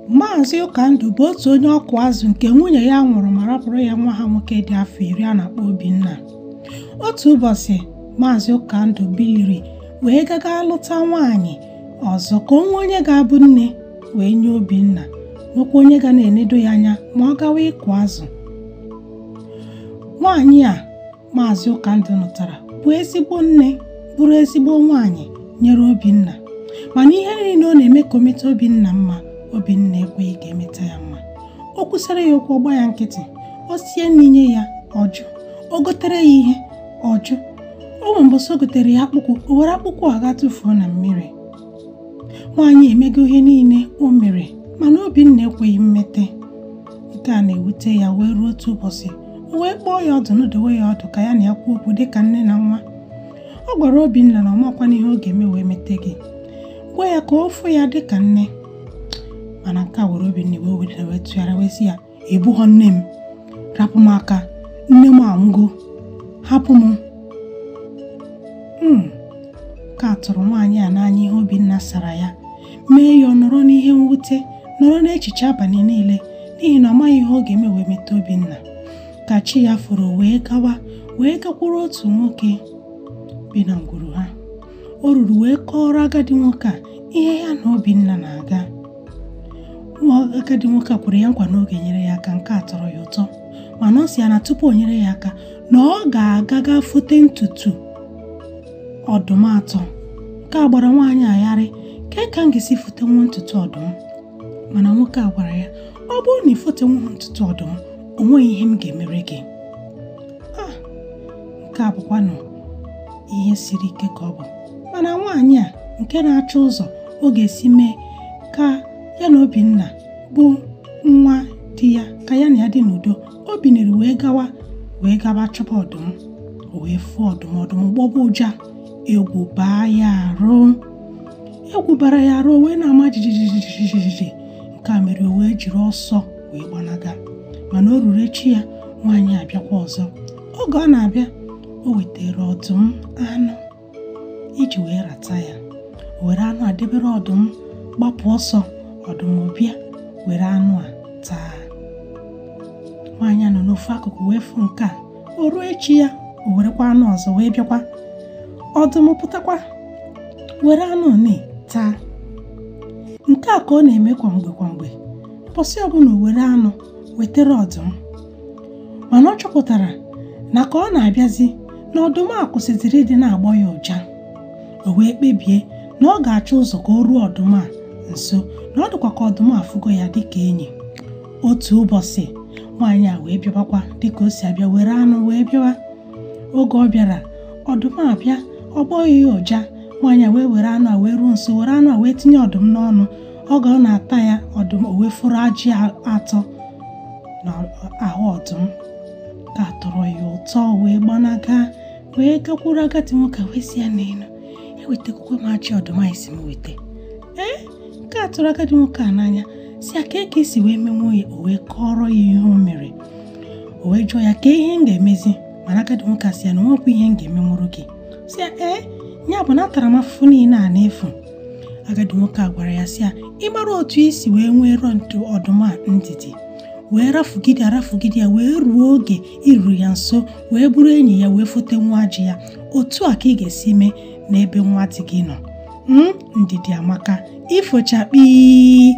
Maazị Ụkandụ bụ otu onye ọkụ azụ nke nwunye ya nwụrụ ma rapụrụ ya nwa ha nwoke dị afọ 10 a na-akpọ Obinna. Otu ụbọchị Maazị Ụkandụ biliri wee gaga lụta nwaanyị ọzọ ka onwe onye ga-abụ nne wee nye Obinna, nwekwa onye ga na-enedo ya anya ma ọ gawa ịkụ azụ. Nwaanyị a Maazị Ụkandụ nụtara bụ ezigbo nne, bụrụ ezigbo nwaanyị nyere Obinna, mana ihe niile ọ na-eme ka o meta Obinna mma, Obinna ekweghị ka emeta ya mma. O kwụsara ya okwu, ọgba ya nkịtị, o sie n'inye ya ọjụ, o gotere ya ihe ọjụ. O mbọsị o gotere ya akpụkpọ, o were akpụkpọ aga tụfuo na mmiri. Nwaanyị emego ihe niile o mere, mana Obinna ekweghị mmete. Nke a na-ewute ya wee ruo otu ụbọchị o wee kpọọ ya ọdụ, n'odowe ya ọdụ ka ya na ya kwuo okwu dịka nne na nwa. Ọ gwara Obinna na ọ makwana ihe ọ ga-eme wee mete gị, gwa ya ka o fụ ya dịka nne. Mana nke a were Obinna iwe wee tụgharịa wee sị ya, ebughọ nne m, rapụ m aka, nne m anwụgo, hapụ m. Ka tụrụ nwaanyị a n'anya ihe Obinna sara ya, mee ya ọ nọrọ n'ihe mwute, nọrọ n'echiche abalị niile n'ihi na ọ maghị ihe ọ ga-eme wee meta Obinna. Ka chi ya foro wee gakwuru otu nwoke bi na ngwuru ha. O ruru wee kọrọ agadi nwoke a ihe ya na Obinna na-aga. Agadi nwoke a kwere ya nkwa na oge nyere ya aka. Nke a tọrọ ya ụtọ, mana ọ sị ya na tupu o nyere ya aka na ọ ga-aga fote ntutu ọdụm 3. Nke a gbara nwaanyị agharị, ka m ga-esi fote nwa ntutu ọdụm. Mana nwoke a gwara ya, ọ bụrụ na ifote nwa ntutu ọdụm, o nweghị ihe m ga-emere gị. Nke a bụkwanụ ihe siri ike ka ọ bụ. Mana nwaanyị a nke na-achọ ụzọ ọ ga-esi mee ka ya na Obinna bụ nwa di ya, ka ya na ya dị n'udo, o biniri wee gaba chọba ọdụm. O wee fụọ ọdụm gbọba ụja, egwu bara ya arụ wee na-ama jijiji. Nke a mere o wee jiri ọsọ wee gbanaga. Mana o ruru echi ya, nwaanyị abịakwa ọzọ. Oge ọ na-abịa, o wetara ọdụm anụ iji wee rata ya. O were anụ a debere ọdụm, gbapụ ọsọ. Ọdụm bịa were anụ a taa. Nwaanyị a nọ n'ofu akụkụ wee fụ nke a. O ruo echi ya, o werekwa anụ ọzọ wee bịakwa. Ọdụm pụtakwa were anụ taa. Nke a ka ọ na-eme kwa mgbe. Ụbọchị ọbụla o were anụ wetara ọdụm. Mana ọ chọpụtara na ka ọ na-abịazi na ọdụm a kwụsịziri ịdị na-agbọ ya ụja. O wee kpebie na ọ ga-achọ ụzọ ka o ruo ọdụm a nso, na ọ dịkwa ka ọdụm afụgo ya dịka enyi. Otu ụbọchị nwaanyị a wee bịabakwa dịka o si abịa, were anụ wee bịawa. Oge ọ bịara, ọdụm abịa, ọ gbọghị ya ụja. Nwaanyị a wee were anụ a wee ruo nso, were anụ a wee tinye ọdụm n'ọnụ. Oge ọ na-ata ya, ọdụm o wee fụrụ ajị 3 n'ahụ ọdụm. Ka tọrọ ya ụtọ wee gbanaga, wee gakwuru agadi nwoke wee si ya n'elu, ewetakwa m ajị ọdụm a isi m weta. Nke a tụrụ agadi nwoke a n'anya, si ya ka esi wee menwo ya. O wee kọrọ ya ihe o mere. O wee jụọ ya ka ihe m ga-emezi. Mana agadi nwoke a si ya na nwekwa ihe m ga-emenwuru gị. Si ya ya bụ na atara m afụfụ niile a n'efu. Agadi nwoke a gwara ya si ya, ị mara otu isi wee nwee ntụ ọdụm a ndidi, wee rafugide ya wee ruo oge iruru ya nso, wee bụrụ enyi ya, wee fote nwa ajị ya. Otu a ka ị ga-esi mee n'ebe nwa dị gị nọ. Ndidi amaka, ifochakpi.